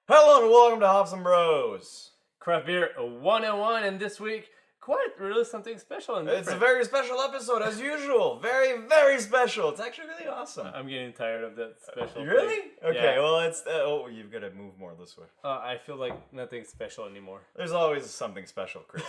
Hello and welcome to Hops and Bros. Craft Beer 101, and this week, quite really something special and different. It's a very special episode, as usual. Very, very special. It's actually really awesome. I'm getting tired of that special Really? thing. Okay, Yeah. well, it's... you've got to move more this way. I feel like nothing's special anymore. There's always something special, Chris.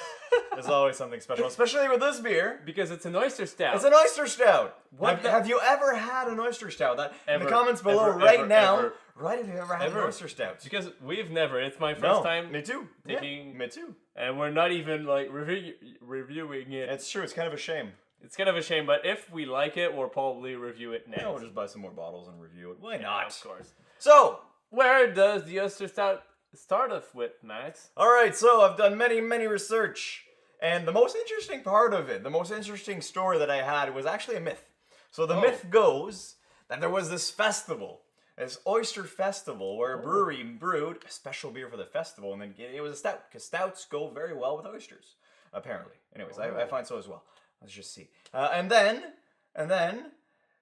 There's always something special, especially with this beer. Because it's an oyster stout. It's an oyster stout. What Have you ever had an oyster stout? In the Ever, comments below ever, right ever, now, ever. write if you ever had an oyster stout. Because we've never. It's my first No, time. me too. taking- Yeah, me too. And we're not even like reviewing it. It's true. It's kind of a shame. It's kind of a shame, but if we like it, we'll probably review it next. Yeah, we'll just buy some more bottles and review it. Why Yeah, not? of course. So, Where does the oyster stout start off with, Max? alright, so I've done many research, and the most interesting part of it, the most interesting story that I had was actually a myth. So the myth goes that there was this festival, this oyster festival, where a brewery brewed a special beer for the festival, and then it was a stout, because stouts go very well with oysters, apparently. Anyways, I find so as well. Let's just see. And then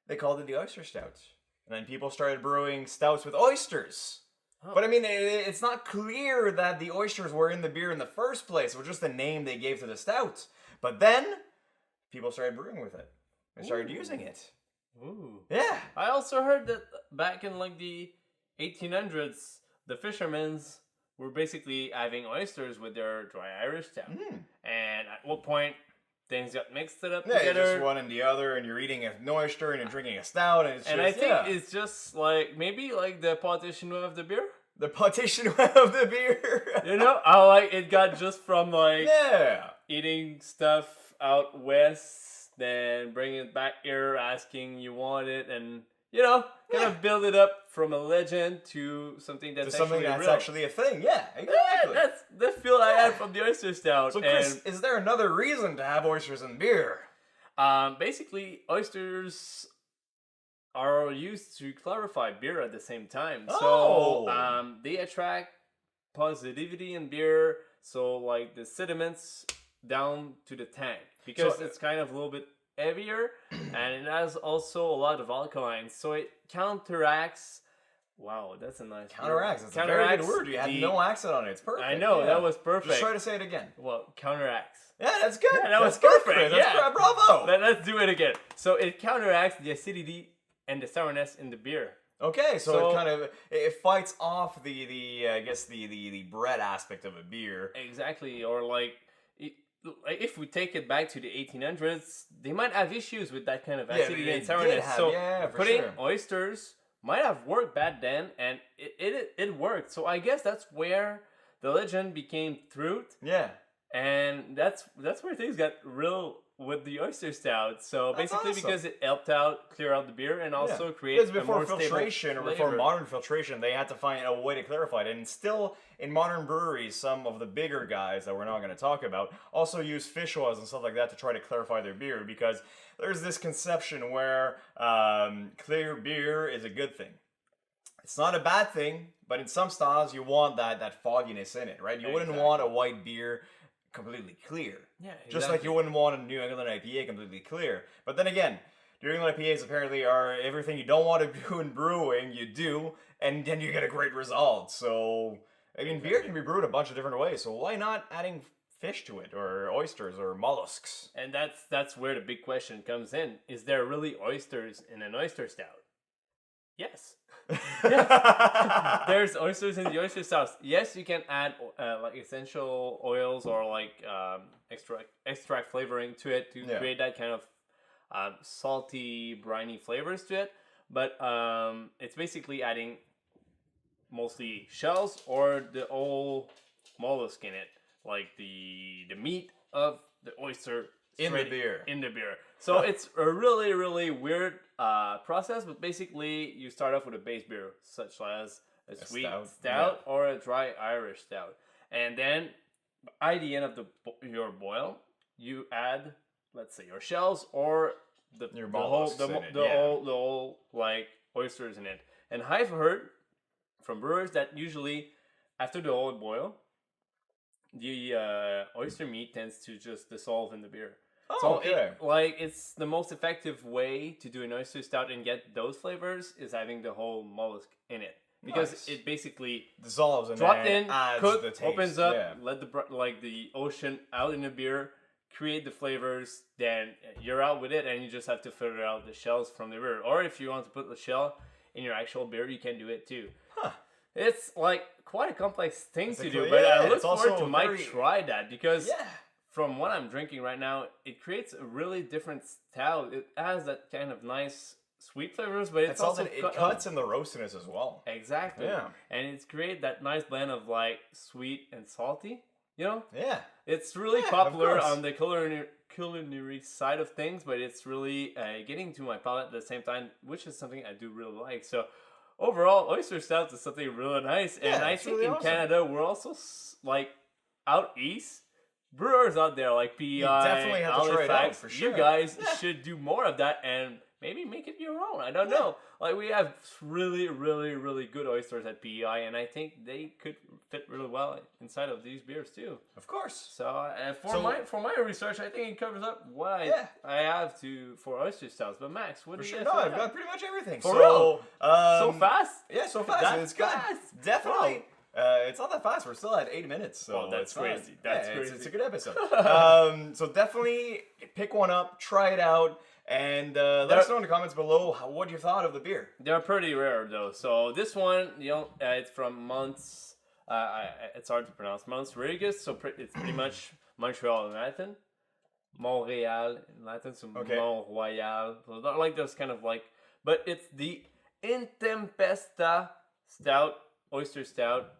they called it the oyster stout. And then people started brewing stouts with oysters. But I mean, it's not clear that the oysters were in the beer in the first place. It was just the name they gave to the stout. But then, people started brewing with it. They started using it. Ooh. Yeah. I also heard that back in like the 1800s, the fishermen were basically having oysters with their dry Irish stout. And at what point things got mixed up Yeah, together. just one and the other, and you're eating an oyster and you're drinking a stout, and it's and just, I think it's just like maybe like the partition of the beer. the partition of the beer. You know, how like it got just from like Yeah. eating stuff out west, then bring it back here, asking you want it, and you know, kind of build it up from a legend to something that's To something that's real. actually a thing. Yeah, Yeah, exactly. that's the feel I had from the oyster stout. So, Chris, is there another reason to have oysters in beer? Basically, oysters are used to clarify beer at the same time. Oh. So, they attract positivity in beer. So, like the sediments down to the tank because it's kind of a little bit heavier and it has also a lot of alkalines. So it counteracts. Wow, that's a nice Counteracts. word. It's a very good word. You had no accent on it. It's perfect. I know, that was perfect. Just try to say it again. Well, counteracts. Yeah, that's good. Yeah, that was That's perfect. good, Chris. That's Yeah. bravo. Let's do it again. So it counteracts the acidity and the sourness in the beer. Okay, so So- it kind of it fights off the I guess the bread aspect of a beer. Exactly, or like if we take it back to the 1800s, they might have issues with that kind of acidity they and did sourness. have- So yeah, for putting sure. oysters might have worked back then, and it worked. So I guess that's where the legend became truth, Yeah. and that's where things got real with the oyster stout. So That's basically, awesome. because it helped out clear out the beer and also create Because a before more stable filtration or before flavor. modern filtration, they had to find a way to clarify it. And still, in modern breweries, some of the bigger guys that we're not going to talk about also use fish oils and stuff like that to try to clarify their beer because there's this conception where clear beer is a good thing. It's not a bad thing, but in some styles, you want that fogginess in it, right? You wouldn't want a white beer completely clear. Yeah, Just like you wouldn't want a New England IPA completely clear. But then again, New England IPAs apparently are everything you don't want to do in brewing, you do, and then you get a great result. So, I mean, beer can be brewed a bunch of different ways, so why not adding fish to it, or oysters, or mollusks? And that's where the big question comes in. Is there really oysters in an oyster stout? Yes. Yes. There's oysters in the oyster stout. Yes, you can add like essential oils or like extract flavoring to it to create that kind of salty, briny flavors to it. But it's basically adding mostly shells or the whole mollusk in it, like the meat of the oyster In the straight beer. In the beer. So it's a really weird process, but basically you start off with a base beer, such as a sweet stout or a dry Irish stout. And then at the end of your boil, you add, let's say, your shells or the whole like oysters in it. And I've heard from brewers that usually after the whole boil, the oyster meat tends to just dissolve in the beer. Oh, So okay. it's the most effective way to do an oyster stout and get those flavors is having the whole mollusk in it. because Nice. it basically dissolves and dropped then in, adds cooked, the taste. opens up, Yeah. let the ocean out in the beer, create the flavors. Then you're out with it, and you just have to filter out the shells from the beer. Or if you want to put the shell in your actual beer, you can do it too. Huh. It's like quite a complex thing to do, cool- but yeah, I look it's forward also to Mike very- try that because Yeah. from what I'm drinking right now, it creates a really different stout. It has that kind of nice sweet flavors, but it's also it cuts in the roastiness as well. exactly, Yeah. and it's create that nice blend of like sweet and salty. You know, Yeah. it's really Yeah, of popular course. on the culinary side of things, but it's really getting to my palate at the same time, which is something I do really like. So overall, Oyster Stout is something really nice, and Yeah, I it's think really in awesome. Canada we're also like out east. Brewers out there like PEI, definitely have to try it out, Halifax, for sure. you guys Yeah. should do more of that and maybe make it your own. I don't know. Like we have really, really, really good oysters at PEI, and I think they could fit really well inside of these beers too. Of course. So So- for my research, I think it covers up what I have to for oyster stouts. But Max, what For do sure. you No, have? I've got pretty much everything. For so, real? So um, fast? Yeah, so fast. That's It's good. fast. Definitely. It's not that fast. We're still at 8 minutes. So Oh, that's it's not- crazy. That's yeah, crazy. It's a good episode. So definitely pick one up, try it out, and let us know in the comments below what you thought of the beer. They're pretty rare though. So this one, it's from Mons. It's hard to pronounce. Monsregius. So it's pretty much Montreal in Latin. Montreal in Latin. So Okay. Mont Royal. So they're like those kind of like. But it's the Intempesta Stout, Oyster Stout.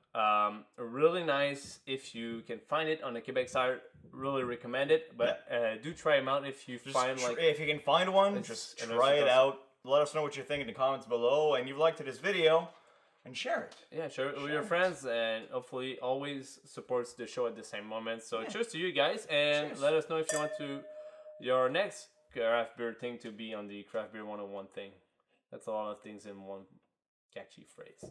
Really nice if you can find it on the Quebec side. Really recommend it. But do try them out if you find like. If you can find one, It's just an try it oyster out. Let us know what you think in the comments below, and you've liked this video, and share it. Yeah, share it with your friends, and hopefully always supports the show at the same moment. So cheers to you guys, and Cheers. let us know if you want to your next craft beer thing to be on the craft beer 101 thing. That's a lot of things in one catchy phrase.